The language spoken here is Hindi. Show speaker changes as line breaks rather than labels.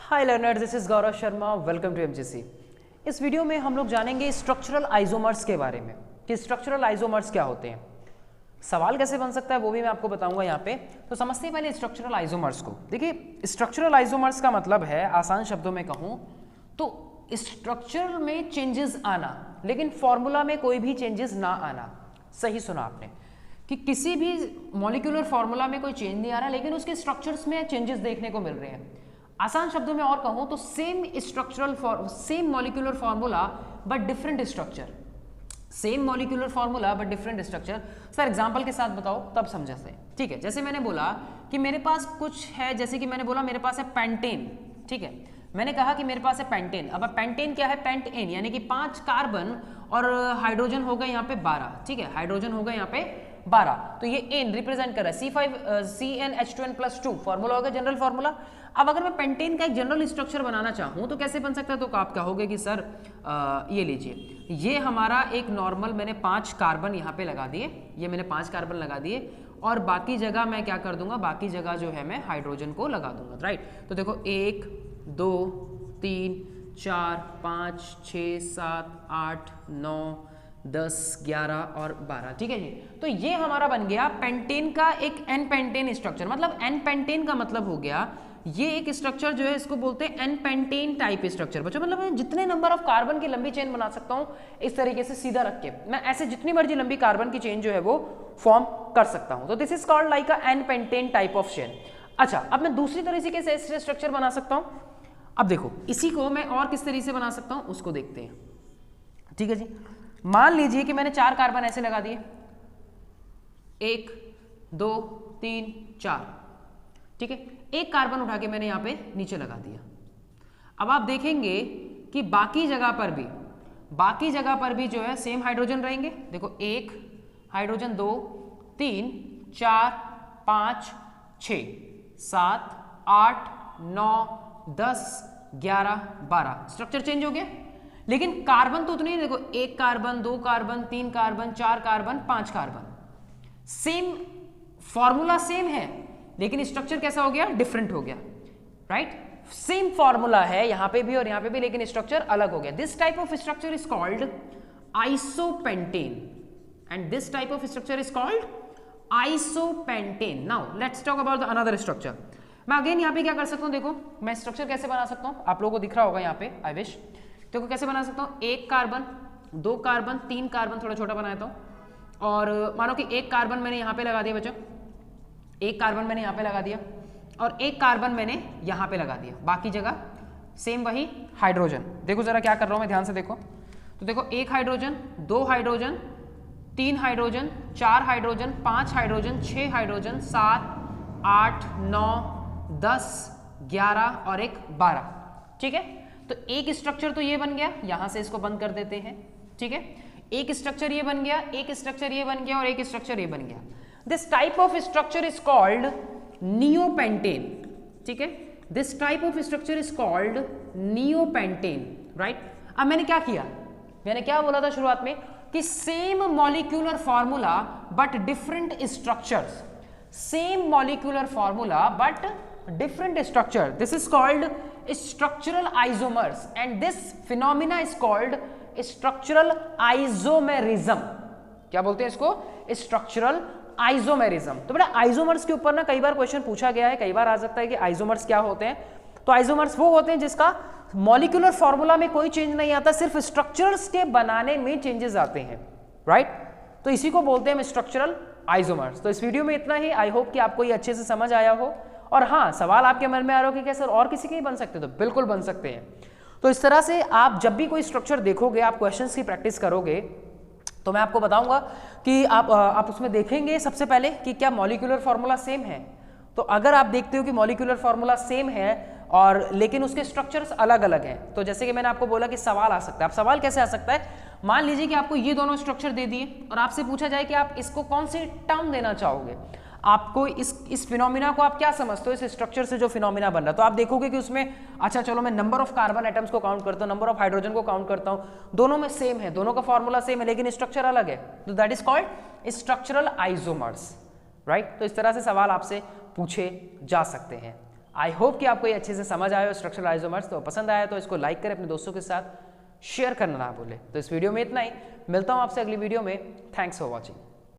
Hi learner, this is Gaurav Sharma, welcome to MGC. इस वीडियो में हम लोग जानेंगे स्ट्रक्चरल आइसोमर्स के बारे में कि स्ट्रक्चरल आइसोमर्स क्या होते हैं, सवाल कैसे बन सकता है वो भी मैं आपको बताऊंगा यहाँ पे। तो समझते हैं पहले स्ट्रक्चरल आइसोमर्स को। देखिए, स्ट्रक्चरल आइसोमर्स का मतलब है, आसान शब्दों में कहूँ तो स्ट्रक्चर में चेंजेस आना, लेकिन फॉर्मूला में कोई भी चेंजेस ना आना। सही सुना आपने कि किसी भी मॉलिक्यूलर फॉर्मूला में कोई चेंज नहीं आ रहा, लेकिन उसके स्ट्रक्चर्स में चेंजेस देखने को मिल रहे हैं। आसान शब्दों में और कहूं तो same molecular formula but different structure, same molecular formula but different structure. Sir example के साथ बताओ तब समझा से। ठीक है, जैसे मैंने बोला कि मेरे पास कुछ है, जैसे कि मैंने बोला मेरे पास है पेंटेन। ठीक है, मैंने कहा कि मेरे पास है पेंटेन। अब पेंटेन क्या है? पेंट एन, यानी कि 5 कार्बन और हाइड्रोजन हो गए यहाँ पे 12। ठीक है, हाइड्रोजन हो गए यहाँ पे 12, तो ये एन रिप्रेजेंट कर रहा है C5CnH2n+2, फॉर्मूला हो गया जनरल फॉर्मूला। अब अगर मैं पेंटेन का एक जनरल स्ट्रक्चर बनाना चाहूँ तो कैसे बन सकता है? तो आप कहोगे कि सर ये लीजिए, ये हमारा एक नॉर्मल, मैंने 5 कार्बन यहाँ पे लगा दिए, ये मैंने 5 कार्बन लगा दिए और बाकी जगह मैं क्या कर दूंगा, बाकी जगह जो है मैं हाइड्रोजन को लगा दूंगा। राइट, तो देखो 1 2 3 4 5 6 7 8 9 10 11 और 12। ठीक है जी, तो ये हमारा बन गया पेंटेन का एक एन पेंटेन स्ट्रक्चर। मतलब एन पेंटेन का मतलब हो गया ये एक स्ट्रक्चर जो है इसको बोलते हैं एन पेंटेन टाइप स्ट्रक्चर। बच्चों मतलब मैं जितने नंबर ऑफ कार्बन की लंबी चेन बना सकता हूं इस तरीके से सीधा रख के, मैं ऐसे जितनी मर्जी लंबी कार्बन की चेन जो है वो फॉर्म कर सकता हूं। तो this is called like a an pentane type of chain. अच्छा, अब मैं दूसरी तरीके से स्ट्रक्चर बना सकता हूं। अब देखो, इसी को मैं और किस तरीके से बना सकता हूं उसको देखते हैं। ठीक है जी, मान लीजिए कि मैंने 4 कार्बन ऐसे लगा दिए, 1 2 3 4। ठीक है, एक कार्बन उठा के मैंने यहाँ पे नीचे लगा दिया। अब आप देखेंगे कि बाकी जगह पर भी जो है सेम हाइड्रोजन रहेंगे। देखो 1 हाइड्रोजन, 2 3 4 5 6 7 8 9 10 11 12। स्ट्रक्चर चेंज हो गया, लेकिन कार्बन तो उतने ही। देखो 1 carbon, 2 carbon, 3 carbon, 4 carbon, 5 carbon, same formula same है, लेकिन स्ट्रक्चर कैसा हो गया? डिफरेंट हो गया। राइट, सेम फॉर्मूला है यहां पे भी और यहां पे भी, लेकिन स्ट्रक्चर अलग हो गया। This type of structure is called isopentane and this type of structure is called isopentane. Now let's talk about the another structure. मैं अगेन यहां पे क्या कर सकता हूं, देखो मैं स्ट्रक्चर कैसे बना सकता हूं, आप लोगों को दिख रहा होगा यहाँ पे, आई विश। देखो कैसे बना सकता हूं, 1 कार्बन, 2 कार्बन, 3 कार्बन, थोड़ा छोटा बनाता हूं, और मानो कि 1 कार्बन मैंने यहाँ पे लगा दिया बच्चों, 1 कार्बन मैंने यहाँ पे लगा दिया और 1 कार्बन मैंने यहाँ पे लगा दिया, बाकी जगह सेम वही हाइड्रोजन। देखो जरा क्या कर रहा हूँ मैं, ध्यान से देखो। तो देखो 1 hydrogen, 2 hydrogen, 3 hydrogen, 4 hydrogen, 5 hydrogen, 6 hydrogen, 7 8 9 10 11 और एक 12। ठीक है, तो एक स्ट्रक्चर तो ये बन गया, यहां से इसको बंद कर देते हैं। ठीक है, एक स्ट्रक्चर ये बन गया, एक स्ट्रक्चर ये बन गया और एक स्ट्रक्चर ये बन गया। This type of structure is called neopentane. ठीक है, this type of structure is called neopentane, right? अब मैंने क्या किया, मैंने क्या बोला था शुरुआत में कि same molecular formula but different structures, same molecular formula but different structure, this is called structural isomers and this phenomena is called structural isomerism. क्या बोलते हैं इसको? Structural isomerism. तो बेटा आइसोमर्स के ऊपर ना कई बार क्वेश्चन पूछा गया है, कई बार आ सकता है कि आइसोमर्स क्या होते हैं। तो आइसोमर्स वो होते हैं जिसका मॉलिक्यूलर फॉर्मूला में कोई चेंज नहीं आता, सिर्फ स्ट्रक्चर्स के बनाने में चेंजेस आते हैं। राइट, तो इसी को बोलते हैं स्ट्रक्चरल आइसोमर्स। तो इस वीडियो में इतना ही, आई होप कि आपको ये अच्छे से समझ आया हो। और हाँ, सवाल आपके मन में आ रहा हो कि क्या सर और किसी के ही बन सकते, तो बिल्कुल बन सकते हैं। तो इस तरह से आप जब भी कोई स्ट्रक्चर देखोगे, आप क्वेश्चंस की प्रैक्टिस करोगे, तो मैं आपको बताऊंगा कि आप उसमें देखेंगे सबसे पहले कि क्या मॉलिक्यूलर फॉर्मूला सेम है। तो अगर आप देखते हो कि मॉलिक्यूलर फॉर्मूला सेम है और लेकिन उसके स्ट्रक्चर्स अलग अलग हैं, तो जैसे कि मैंने आपको बोला कि सवाल आ सकता है। अब सवाल कैसे आ सकता है, मान लीजिए कि आपको ये दोनों स्ट्रक्चर दे दिए और आपसे पूछा जाए कि आप इसको कौन सी टर्म देना चाहोगे, आपको इस फिनोमिना को आप क्या समझते हो, इस स्ट्रक्चर से जो फिनोमिना बन रहा है। तो आप देखोगे कि उसमें अच्छा चलो मैं नंबर ऑफ कार्बन एटम्स को काउंट करता हूं, नंबर ऑफ हाइड्रोजन को काउंट करता हूं, दोनों में सेम है, दोनों का फॉर्मूला सेम है, लेकिन स्ट्रक्चर अलग है। तो that is called structural isomers. Right, तो इस तरह से सवाल आपसे पूछे जा सकते हैं। आई होप कि आपको ये अच्छे से समझ आया हो स्ट्रक्चरल आइसोमर्स। तो पसंद आया तो इसको लाइक करें, अपने दोस्तों के साथ शेयर करना ना भूलें। तो इस वीडियो में इतना ही, मिलता हूँ आपसे अगली वीडियो में। Thanks for watching.